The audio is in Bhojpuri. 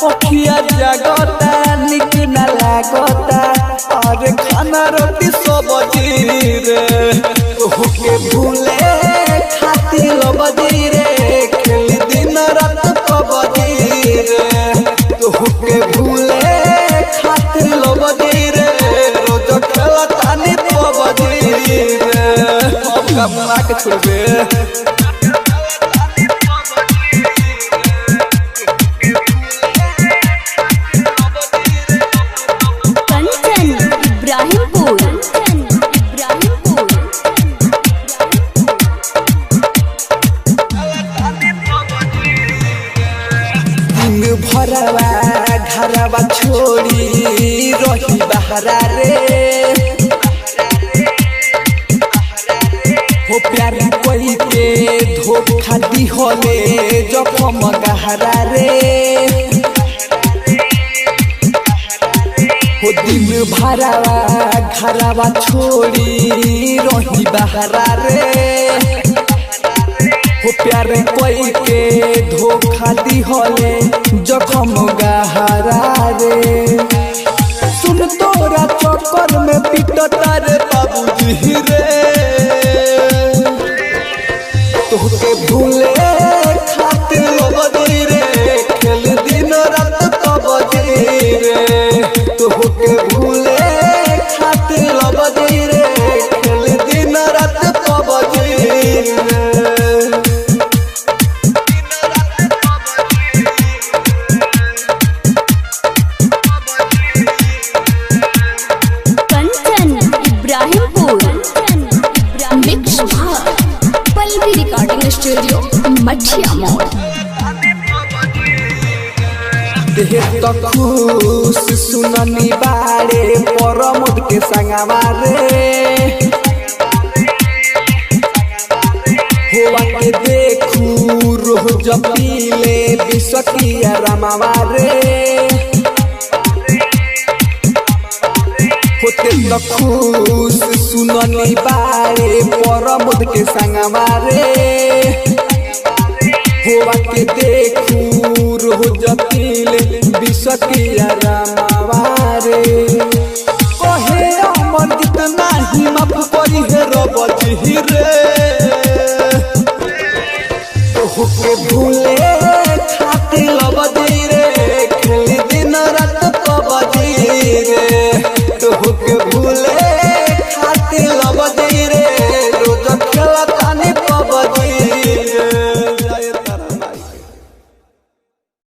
पखिया जगता निक न लागता और खाना रोटी सब्जी रे तोहके भूले खातिर लबजी रे खेल दिन रात पबजी रे तोहके भूले खातिर लबजी रे रोज खेलता नि पबजी रे अब कमला के छोड़बे भरवा घरवा छोड़ी रही बहरा रे हो प्यार कोई के धोखा दी होले जखम गहरा रे हो दिन भरवा घरवा छोड़ी रही बहरा रे हो प्यार कोई के धोखा दी होले जखम गहरा रे सुन तोरा चक्कर में पिटता रे बाबूजी रे तोहके भूले खातिर लबजी रे खेल दिन रात पबजी रे तोहके भूले खातिर लबजी रे खेल दिन रात पबजी रे स्टूडियो मठिया मोड़ देह खुश सुननी बारे परमोद के संगवा रे होवा के देखू रोज पीले बिसकिया रमावा रे होते तो खुश सुननी बारे परमोद के संगवा रे होवा के देखू रोज पीले बिसकिया रामा